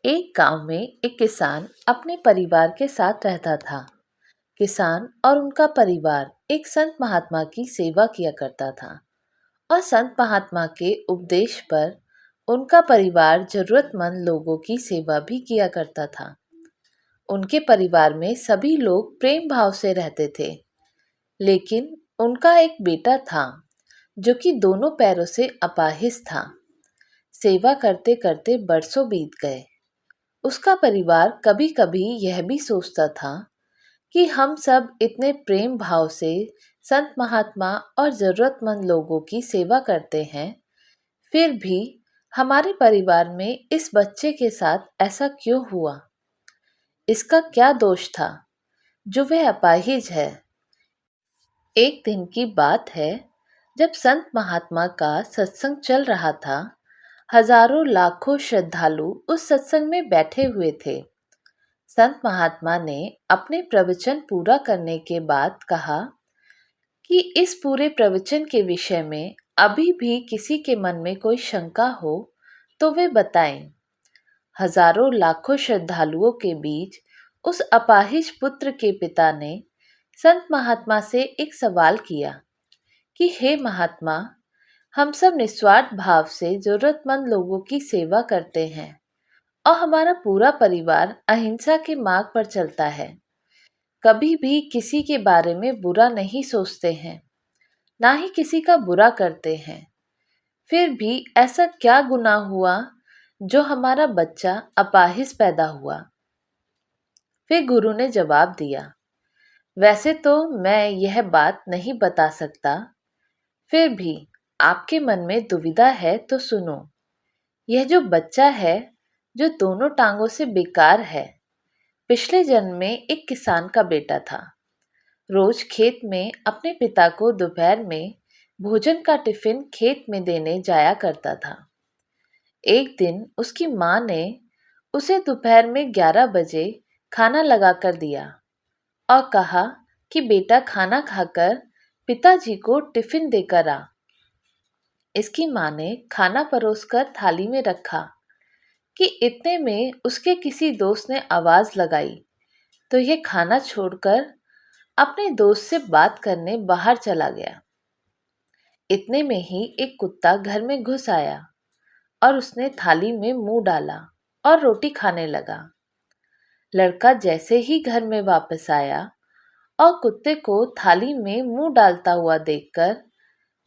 एक गांव में एक किसान अपने परिवार के साथ रहता था। किसान और उनका परिवार एक संत महात्मा की सेवा किया करता था और संत महात्मा के उपदेश पर उनका परिवार जरूरतमंद लोगों की सेवा भी किया करता था। उनके परिवार में सभी लोग प्रेम भाव से रहते थे, लेकिन उनका एक बेटा था जो कि दोनों पैरों से अपाहिज था। सेवा करते करते बरसों बीत गए। उसका परिवार कभी-कभी यह भी सोचता था कि हम सब इतने प्रेम भाव से संत महात्मा और जरूरतमंद लोगों की सेवा करते हैं, फिर भी हमारे परिवार में इस बच्चे के साथ ऐसा क्यों हुआ? इसका क्या दोष था जो वह अपाहिज है? एक दिन की बात है, जब संत महात्मा का सत्संग चल रहा था। हजारों लाखों श्रद्धालु उस सत्संग में बैठे हुए थे। संत महात्मा ने अपने प्रवचन पूरा करने के बाद कहा कि इस पूरे प्रवचन के विषय में अभी भी किसी के मन में कोई शंका हो तो वे बताएं। हजारों लाखों श्रद्धालुओं के बीच उस अपाहिज पुत्र के पिता ने संत महात्मा से एक सवाल किया कि हे महात्मा, हम सब निस्वार्थ भाव से जरूरतमंद लोगों की सेवा करते हैं और हमारा पूरा परिवार अहिंसा के मार्ग पर चलता है। कभी भी किसी के बारे में बुरा नहीं सोचते हैं, ना ही किसी का बुरा करते हैं। फिर भी ऐसा क्या गुनाह हुआ जो हमारा बच्चा अपाहिज पैदा हुआ? फिर गुरु ने जवाब दिया, वैसे तो मैं यह बात नहीं बता सकता, फिर भी आपके मन में दुविधा है तो सुनो। यह जो बच्चा है, जो दोनों टांगों से बेकार है, पिछले जन्म में एक किसान का बेटा था। रोज खेत में अपने पिता को दोपहर में भोजन का टिफिन खेत में देने जाया करता था। एक दिन उसकी माँ ने उसे दोपहर में 11 बजे खाना लगाकर दिया और कहा कि बेटा खाना खाकर पिताजी को टिफिन देकर आ। इसकी माँ ने खाना परोसकर थाली में रखा कि इतने में उसके किसी दोस्त ने आवाज लगाई तो यह खाना छोड़कर अपने दोस्त से बात करने बाहर चला गया। इतने में ही एक कुत्ता घर में घुस आया और उसने थाली में मुंह डाला और रोटी खाने लगा। लड़का जैसे ही घर में वापस आया और कुत्ते को थाली में मुंह डालता हुआ देखकर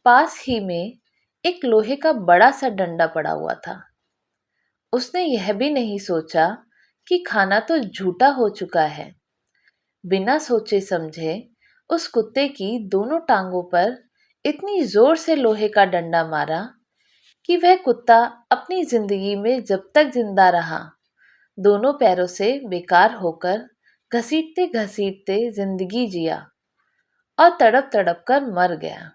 पास ही में एक लोहे का बड़ा सा डंडा पड़ा हुआ था। उसने यह भी नहीं सोचा कि खाना तो झूठा हो चुका है। बिना सोचे समझे उस कुत्ते की दोनों टांगों पर इतनी जोर से लोहे का डंडा मारा कि वह कुत्ता अपनी जिंदगी में जब तक जिंदा रहा, दोनों पैरों से बेकार होकर घसीटते घसीटते जिंदगी जिया और तड़प तड़प कर मर गया।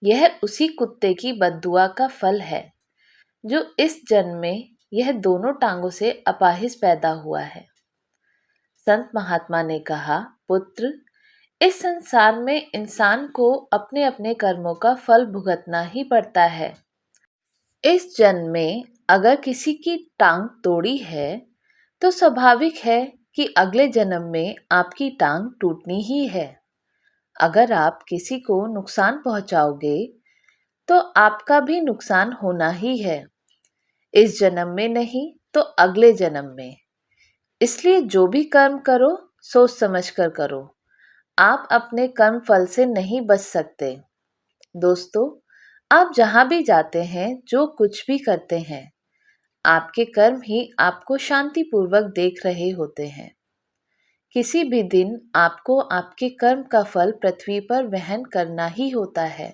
यह उसी कुत्ते की बद्दुआ का फल है जो इस जन्म में यह दोनों टांगों से अपाहिज पैदा हुआ है। संत महात्मा ने कहा, पुत्र, इस संसार में इंसान को अपने अपने कर्मों का फल भुगतना ही पड़ता है। इस जन्म में अगर किसी की टांग तोड़ी है तो स्वाभाविक है कि अगले जन्म में आपकी टांग टूटनी ही है। अगर आप किसी को नुकसान पहुंचाओगे तो आपका भी नुकसान होना ही है, इस जन्म में नहीं तो अगले जन्म में। इसलिए जो भी कर्म करो सोच समझ कर करो। आप अपने कर्म फल से नहीं बच सकते। दोस्तों, आप जहां भी जाते हैं, जो कुछ भी करते हैं, आपके कर्म ही आपको शांतिपूर्वक देख रहे होते हैं। किसी भी दिन आपको आपके कर्म का फल पृथ्वी पर वहन करना ही होता है।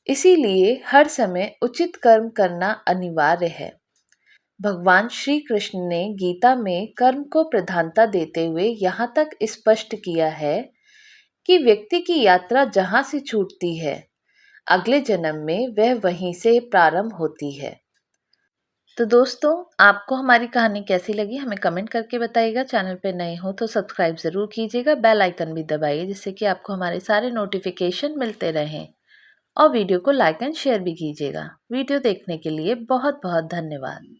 इसीलिए हर समय उचित कर्म करना अनिवार्य है। भगवान श्री कृष्ण ने गीता में कर्म को प्रधानता देते हुए यहाँ तक स्पष्ट किया है कि व्यक्ति की यात्रा जहाँ से छूटती है, अगले जन्म में वह वहीं से प्रारंभ होती है। तो दोस्तों, आपको हमारी कहानी कैसी लगी हमें कमेंट करके बताइएगा। चैनल पे नए हो तो सब्सक्राइब ज़रूर कीजिएगा, बेल आइकन भी दबाइए जिससे कि आपको हमारे सारे नोटिफिकेशन मिलते रहें और वीडियो को लाइक एंड शेयर भी कीजिएगा। वीडियो देखने के लिए बहुत बहुत धन्यवाद।